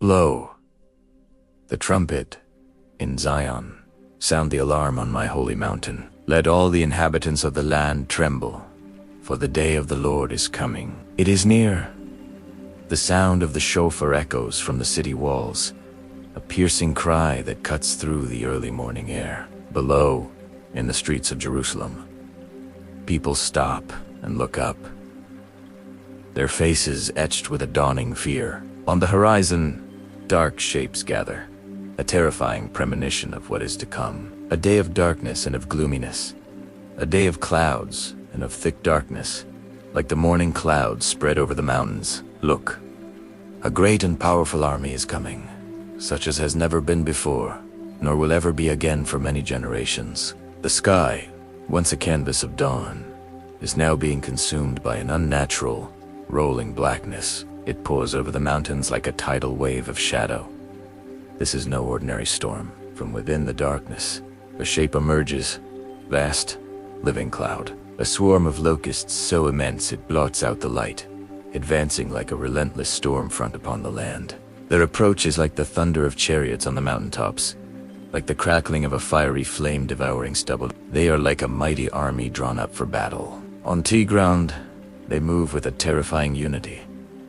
Blow the trumpet in Zion. Sound the alarm on my holy mountain. Let all the inhabitants of the land tremble, for the day of the Lord is coming. It is near. The sound of the shofar echoes from the city walls, a piercing cry that cuts through the early morning air. Below, in the streets of Jerusalem, people stop and look up, their faces etched with a dawning fear. On the horizon, dark shapes gather, a terrifying premonition of what is to come. A day of darkness and of gloominess, a day of clouds and of thick darkness, like the morning clouds spread over the mountains. Look, a great and powerful army is coming, such as has never been before, nor will ever be again for many generations. The sky, once a canvas of dawn, is now being consumed by an unnatural, rolling blackness. It pours over the mountains like a tidal wave of shadow. This is no ordinary storm. From within the darkness, a shape emerges, vast, living cloud. A swarm of locusts so immense it blots out the light, advancing like a relentless storm front upon the land. Their approach is like the thunder of chariots on the mountaintops, like the crackling of a fiery flame devouring stubble. They are like a mighty army drawn up for battle. On tea ground, they move with a terrifying unity,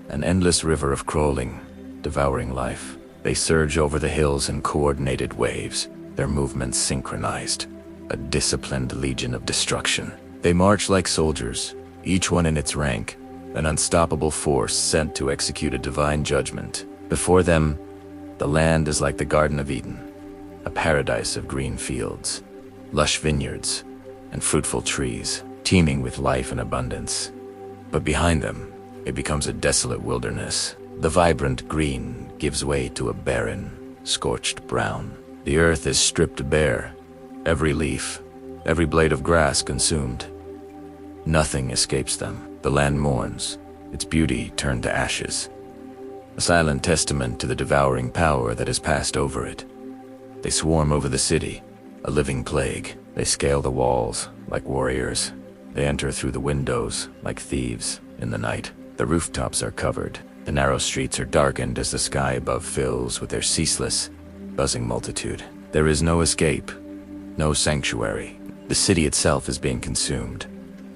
an endless river of crawling, devouring life. They surge over the hills in coordinated waves, their movements synchronized, a disciplined legion of destruction. They march like soldiers, each one in its rank, an unstoppable force sent to execute a divine judgment. Before them, the land is like the Garden of Eden, a paradise of green fields, lush vineyards, and fruitful trees, teeming with life and abundance. But behind them, it becomes a desolate wilderness. The vibrant green gives way to a barren, scorched brown. The earth is stripped bare, every leaf, every blade of grass consumed. Nothing escapes them. The land mourns, its beauty turned to ashes, a silent testament to the devouring power that has passed over it. They swarm over the city, a living plague. They scale the walls like warriors. They enter through the windows like thieves in the night. The rooftops are covered. The narrow streets are darkened as the sky above fills with their ceaseless, buzzing multitude. There is no escape, no sanctuary. The city itself is being consumed,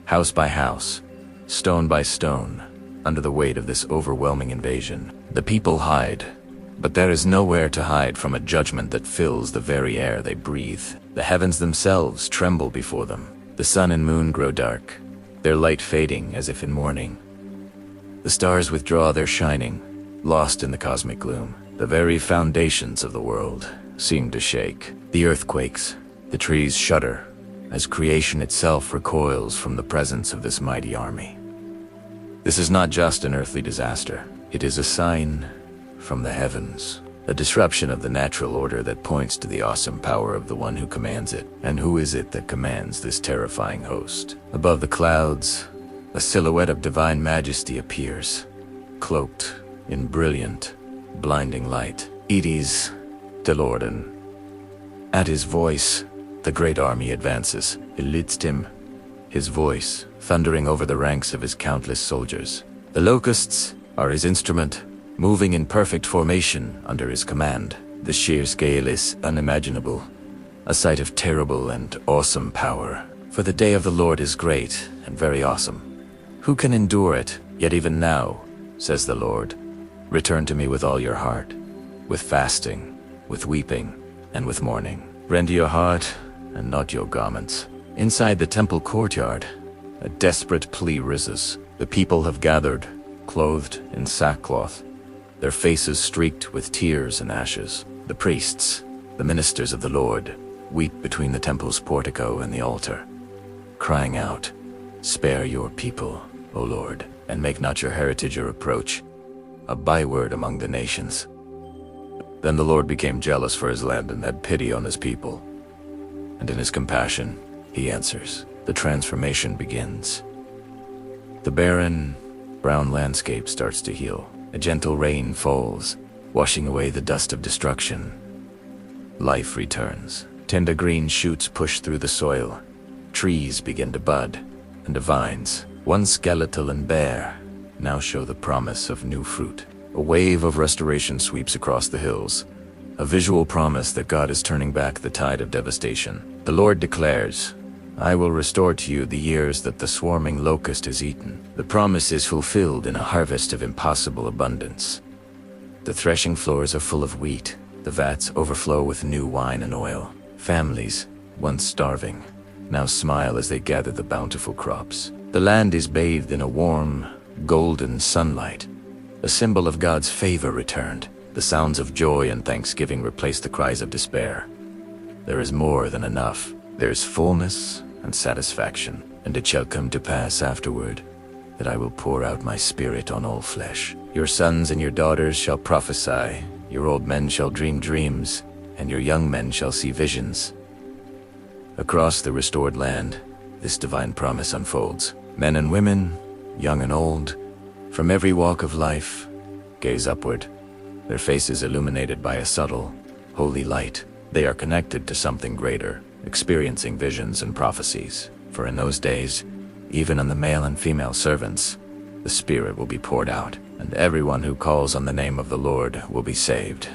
house by house, stone by stone, under the weight of this overwhelming invasion. The people hide, but there is nowhere to hide from a judgment that fills the very air they breathe. The heavens themselves tremble before them. The sun and moon grow dark, their light fading as if in mourning. The stars withdraw their shining, lost in the cosmic gloom. The very foundations of the world seem to shake. The earth quakes, the trees shudder, as creation itself recoils from the presence of this mighty army. This is not just an earthly disaster. It is a sign from the heavens, a disruption of the natural order that points to the awesome power of the one who commands it. And who is it that commands this terrifying host? Above the clouds, a silhouette of divine majesty appears, cloaked in brilliant, blinding light. It is the Lord. At his voice, the great army advances. It leads him, his voice thundering over the ranks of his countless soldiers. The locusts are his instrument, moving in perfect formation under his command. The sheer scale is unimaginable, a sight of terrible and awesome power. For the day of the Lord is great and very awesome. Who can endure it? Yet even now, says the Lord, return to me with all your heart, with fasting, with weeping, and with mourning. Rend your heart and not your garments. Inside the temple courtyard, a desperate plea rises. The people have gathered, clothed in sackcloth, their faces streaked with tears and ashes. The priests, the ministers of the Lord, weep between the temple's portico and the altar, crying out, "Spare your people, O Lord, and make not your heritage a reproach, a byword among the nations." Then the Lord became jealous for his land and had pity on his people. And in his compassion, he answers. The transformation begins. The barren, brown landscape starts to heal. A gentle rain falls, washing away the dust of destruction. Life returns. Tender green shoots push through the soil. Trees begin to bud, and the vines, once skeletal and bare, now show the promise of new fruit. A wave of restoration sweeps across the hills, a visual promise that God is turning back the tide of devastation. The Lord declares, "I will restore to you the years that the swarming locust has eaten." The promise is fulfilled in a harvest of impossible abundance. The threshing floors are full of wheat, the vats overflow with new wine and oil. Families, once starving, now smile as they gather the bountiful crops. The land is bathed in a warm, golden sunlight, a symbol of God's favor returned. The sounds of joy and thanksgiving replace the cries of despair. There is more than enough. There is fullness and satisfaction, and it shall come to pass afterward that I will pour out my spirit on all flesh. Your sons and your daughters shall prophesy, your old men shall dream dreams, and your young men shall see visions. Across the restored land, this divine promise unfolds. Men and women, young and old, from every walk of life, gaze upward, their faces illuminated by a subtle, holy light. They are connected to something greater, experiencing visions and prophecies. For in those days, even on the male and female servants, the Spirit will be poured out, and everyone who calls on the name of the Lord will be saved.